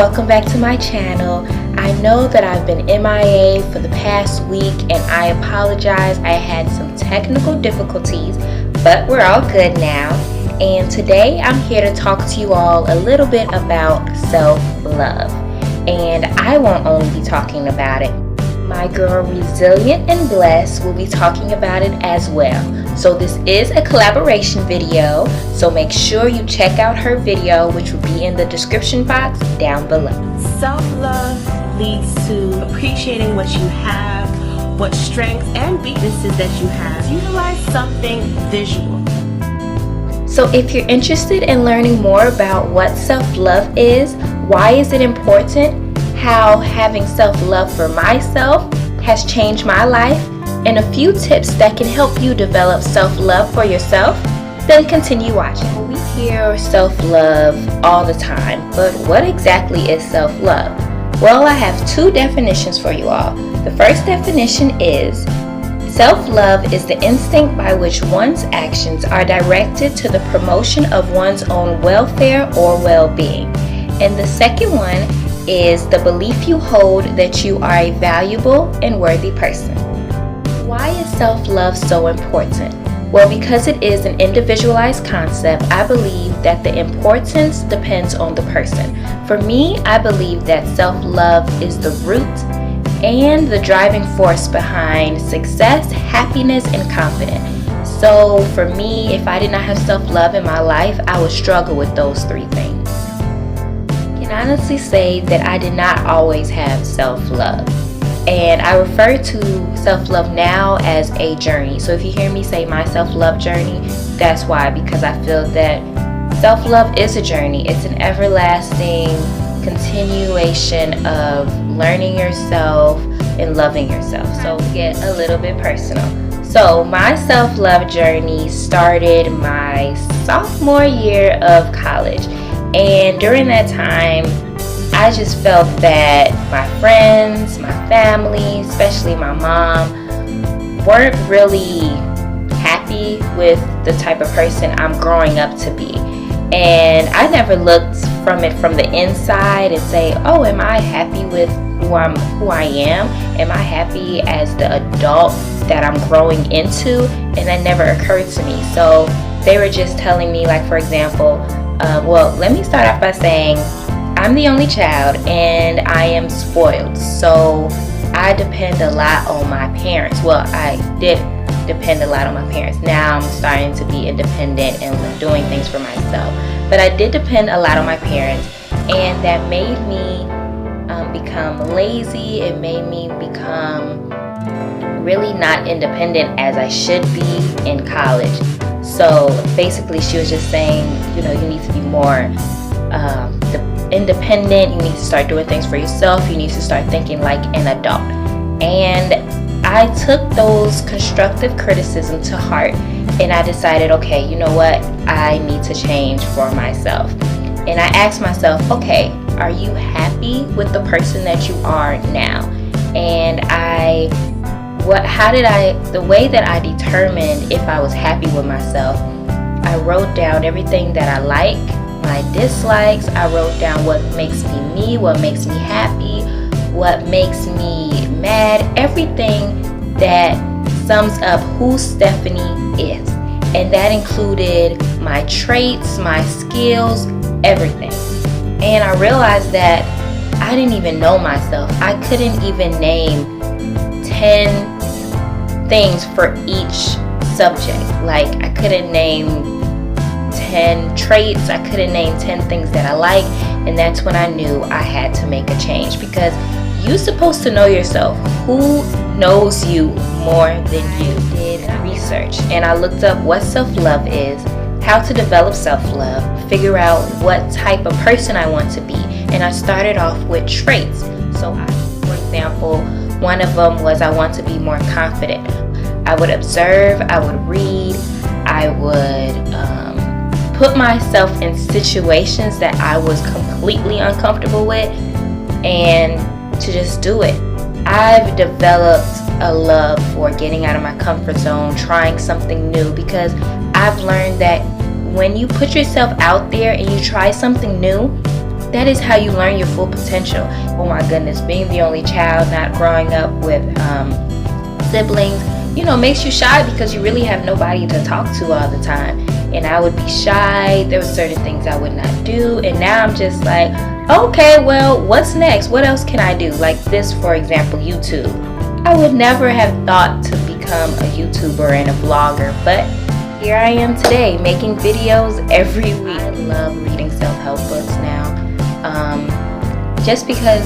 welcome back to my channel. I know that I've been MIA for the past week and I apologize. I had some technical difficulties, but we're all good now. And today I'm here to talk to you all a little bit about self-love. And I won't only be talking about it. My girl Resilient and Blessed will be talking about it as well. So this is a collaboration video, so make sure you check out her video, which will be in the description box down below. Self-love leads to appreciating what you have, what strengths and weaknesses that you have. Utilize something visual. So if you're interested in learning more about what self-love is, why is it important, how having self-love for myself has changed my life, and a few tips that can help you develop self-love for yourself, then continue watching. We hear self-love all the time, but what exactly is self-love? Well, I have two definitions for you all. The first definition is self-love is the instinct by which one's actions are directed to the promotion of one's own welfare or well-being. And the second one is the belief you hold that you are a valuable and worthy person. Why is self-love so important? Well, because it is an individualized concept, I believe that the importance depends on the person. For me, I believe that self-love is the root and the driving force behind success, happiness, and confidence. So for me, if I did not have self-love in my life, I would struggle with those three things. I can honestly say that I did not always have self-love. And I refer to self-love now as a journey. So if you hear me say my self-love journey, that's why, because I feel that self-love is a journey. It's an everlasting continuation of learning yourself and loving yourself. So get a little bit personal. So my self-love journey started my sophomore year of college. And during that time, I just felt that my friends, my family, especially my mom, weren't really happy with the type of person I'm growing up to be. And I never looked from it from the inside and say, oh, am I happy with who I am? Am I happy as the adult that I'm growing into? And that never occurred to me. So they were just telling me, like, for example, well, let me start off by saying I'm the only child and I am spoiled. So I depend a lot on my parents. Well, I did depend a lot on my parents. Now I'm starting to be independent and doing things for myself. But I did depend a lot on my parents, and that made me become lazy. It made me become really not independent as I should be in college. So basically she was just saying, you know, you need to be more independent. You need to start doing things for yourself. You need to start thinking like an adult. And I took those constructive criticism to heart, and I decided, okay, you know what? I need to change for myself. And I asked myself, okay, are you happy with the person that you are now? And the way that I determined if I was happy with myself, I wrote down everything that I like, my dislikes. I wrote down what makes me, what makes me happy, what makes me mad, everything that sums up who Stephanie is. And that included my traits, my skills, everything. And I realized that I didn't even know myself. I couldn't even name 10 things for each subject. Like, I couldn't name 10 traits, I couldn't name 10 things that I like. And that's when I knew I had to make a change, because you're supposed to know yourself. Who knows you more than you? Did research, and I looked up what self-love is, how to develop self-love, figure out what type of person I want to be. And I started off with traits. So for example, one of them was I want to be more confident. I would observe, I would read, I would put myself in situations that I was completely uncomfortable with, and to just do it. I've developed a love for getting out of my comfort zone, trying something new, because I've learned that when you put yourself out there and you try something new, that is how you learn your full potential. Oh my goodness, being the only child, not growing up with siblings, makes you shy because you really have nobody to talk to all the time. And I would be shy. There were certain things I would not do. And now I'm just like, okay, well, what's next? What else can I do? Like this, for example, YouTube. I would never have thought to become a YouTuber and a vlogger, but here I am today making videos every week. I love reading self-help books now, just because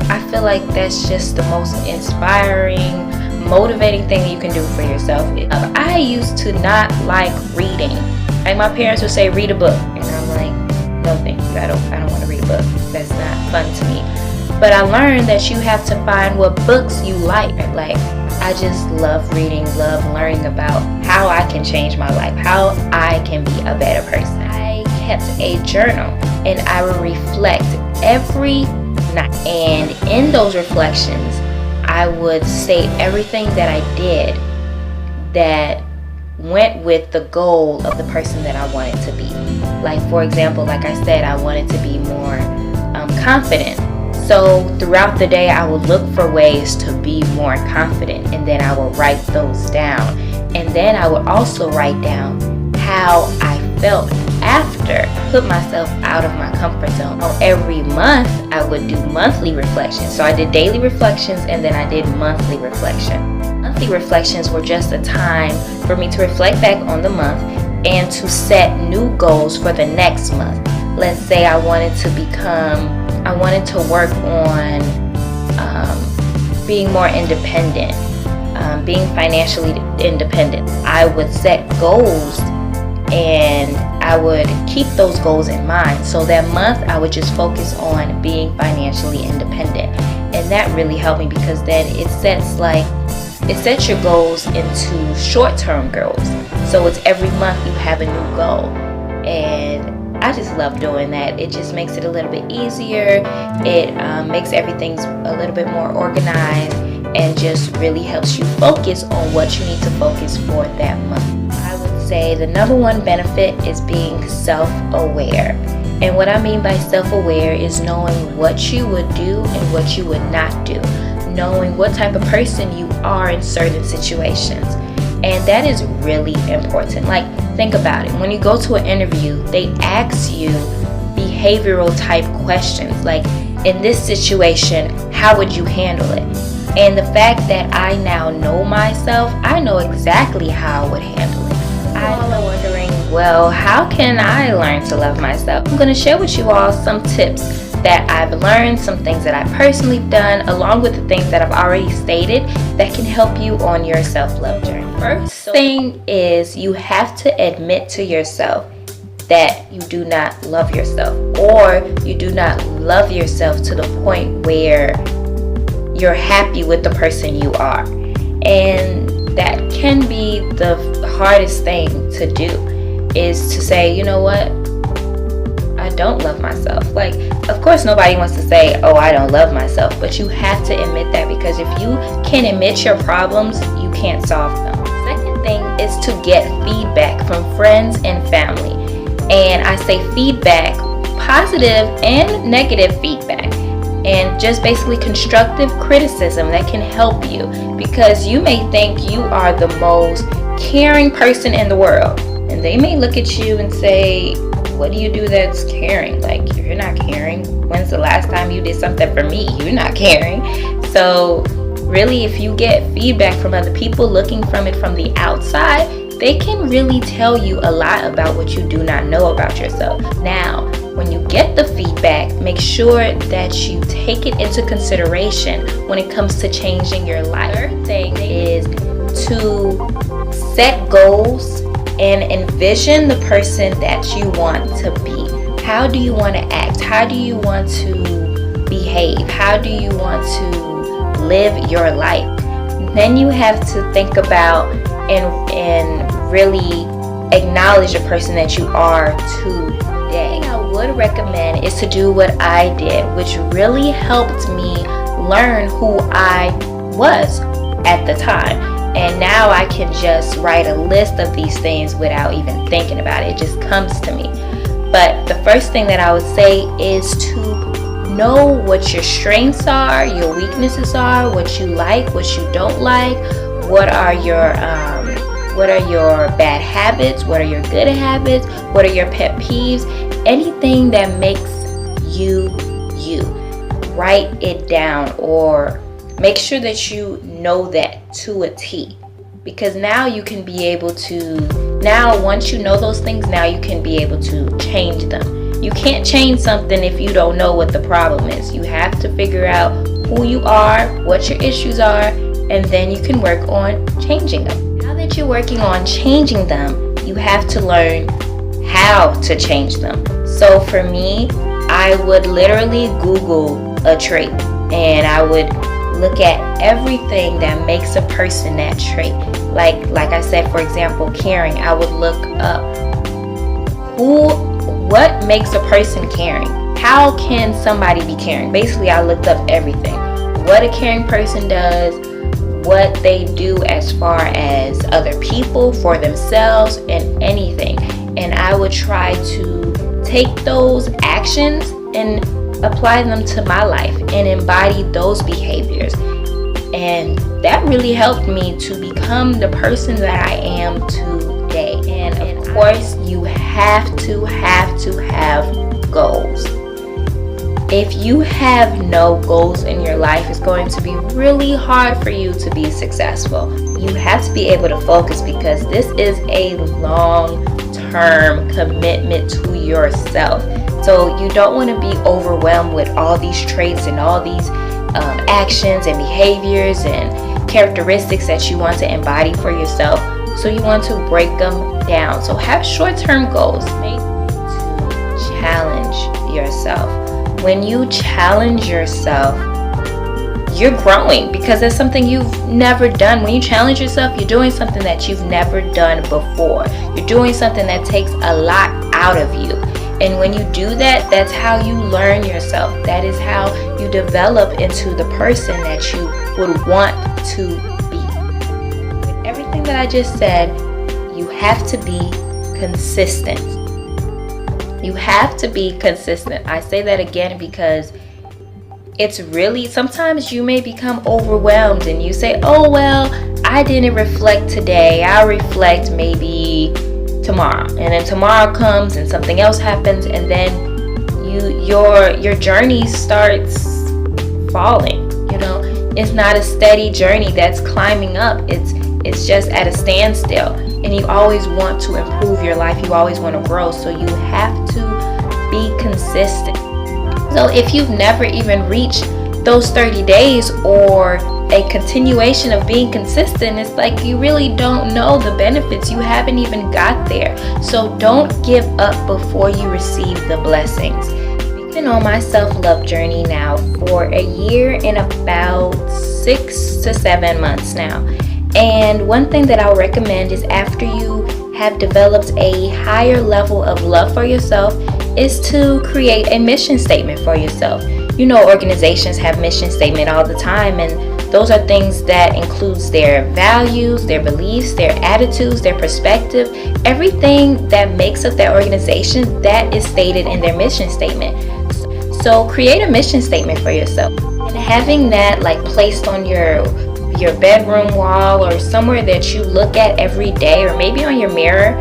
I feel like that's just the most inspiring, motivating thing you can do for yourself. I used to not like reading. Like my parents would say, read a book, and I'm like, no thank you, I don't want to read a book. That's not fun to me. But I learned that you have to find what books you like. Like, I just love reading, love learning about how I can change my life, how I can be a better person. I kept a journal and I would reflect every night. And in those reflections, I would state everything that I did that went with the goal of the person that I wanted to be. Like, for example, like I said, I wanted to be more confident. So throughout the day, I would look for ways to be more confident, and then I would write those down. And then I would also write down how I felt after, put myself out of my comfort zone. Every month, I would do monthly reflections. So I did daily reflections, and then I did monthly reflection. Monthly reflections were just a time for me to reflect back on the month and to set new goals for the next month. Let's say I wanted to work on being more independent, being financially independent. I would set goals and I would keep those goals in mind. So that month I would just focus on being financially independent. And that really helped me because then it sets your goals into short-term goals. So it's every month you have a new goal. And I just love doing that. It just makes it a little bit easier. It makes everything a little bit more organized and just really helps you focus on what you need to focus for that month. I would say the number one benefit is being self-aware. And what I mean by self-aware is knowing what you would do and what you would not do. Knowing what type of person you are in certain situations. And that is really important. Like, think about it. When you go to an interview, they ask you behavioral type questions. Like, in this situation, how would you handle it? And the fact that I now know myself, I know exactly how I would handle it. I'm wondering, well, how can I learn to love myself? I'm going to share with you all some tips that I've learned, some things that I've personally done, along with the things that I've already stated that can help you on your self-love journey. First thing is you have to admit to yourself that you do not love yourself, or you do not love yourself to the point where you're happy with the person you are. And that can be the hardest thing to do, is to say, you know what, I don't love myself. Like, of course nobody wants to say, oh, I don't love myself, but you have to admit that, because if you can admit your problems, you can't solve them. Second thing is to get feedback from friends and family. And I say feedback, positive and negative feedback, and just basically constructive criticism that can help you, because you may think you are the most caring person in the world, and they may look at you and say, what do you do that's caring? Like, you're not caring. When's the last time you did something for me? You're not caring. So really, if you get feedback from other people, looking from it from the outside, they can really tell you a lot about what you do not know about yourself. Now, when you get the feedback, make sure that you take it into consideration when it comes to changing your life. Third thing is to set goals and envision the person that you want to be. How do you want to act? How do you want to behave? How do you want to live your life? Then you have to think about and really acknowledge the person that you are today. What I would recommend is to do what I did, which really helped me learn who I was at the time. And now I can just write a list of these things without even thinking about it. It just comes to me. But the first thing that I would say is to know what your strengths are, your weaknesses are, what you like, what you don't like, what are your bad habits, what are your good habits, what are your pet peeves, anything that makes you you. Write it down, or make sure that you know that to a T, because now you can be able to, once you know those things, now you can be able to change them. You can't change something if you don't know what the problem is. You have to figure out who you are, what your issues are, and then you can work on changing them. Now that you're working on changing them, you have to learn how to change them. So for me, I would literally Google a trait, and I would look at everything that makes a person that trait. Like I said, for example, caring. I would look up what makes a person caring. How can somebody be caring? Basically, I looked up everything. What a caring person does, what they do as far as other people, for themselves, and anything. And I would try to take those actions and apply them to my life and embody those behaviors. And that really helped me to become the person that I am today. And of course, you have to have goals. If you have no goals in your life, it's going to be really hard for you to be successful. You have to be able to focus, because this is a long-term commitment to yourself. So you don't want to be overwhelmed with all these traits and all these actions and behaviors and characteristics that you want to embody for yourself. So you want to break them down. So have short-term goals. Make to challenge yourself. When you challenge yourself, you're growing, because it's something you've never done. When you challenge yourself, you're doing something that you've never done before. You're doing something that takes a lot out of you. And when you do that, that's how you learn yourself. That is how you develop into the person that you would want to be. With everything that I just said, you have to be consistent. You have to be consistent. I say that again because it's really, sometimes you may become overwhelmed and you say, oh, well, I didn't reflect today. I'll reflect maybe tomorrow. And then tomorrow comes and something else happens, and then your journey starts falling. You know, it's not a steady journey that's climbing up. It's just at a standstill. And you always want to improve your life. You always want to grow. So you have to be consistent. So if you've never even reached those 30 days or a continuation of being consistent, it's like you really don't know the benefits. You haven't even got there. So don't give up before you receive the blessings. I've been on my self-love journey now for a year and about 6 to 7 months now. And one thing that I'll recommend is, after you have developed a higher level of love for yourself, is to create a mission statement for yourself. You know, organizations have mission statement all the time, and those are things that includes their values, their beliefs, their attitudes, their perspective. Everything that makes up that organization, that is stated in their mission statement. So create a mission statement for yourself, and having that like placed on your bedroom wall or somewhere that you look at every day, or maybe on your mirror,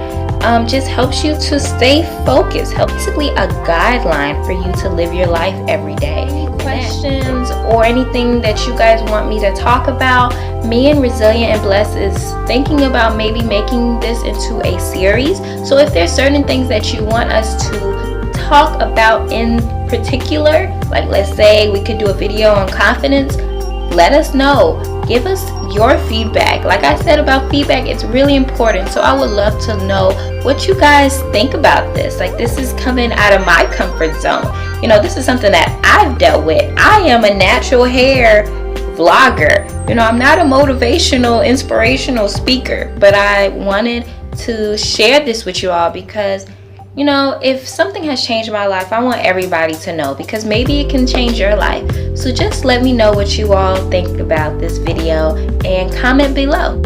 just helps you to stay focused. Basically a guideline for you to live your life every day. Any questions or anything that you guys want me to talk about, me and Resilient and Blessed is thinking about maybe making this into a series. So if there's certain things that you want us to talk about in particular, like let's say we could do a video on confidence, let us know. Give us your feedback. Like I said about feedback, it's really important. So I would love to know what you guys think about this. Like, this is coming out of my comfort zone. You know, this is something that I've dealt with. I am a natural hair vlogger. You know, I'm not a motivational, inspirational speaker, but I wanted to share this with you all because, you know, if something has changed my life, I want everybody to know, because maybe it can change your life. So just let me know what you all think about this video and comment below.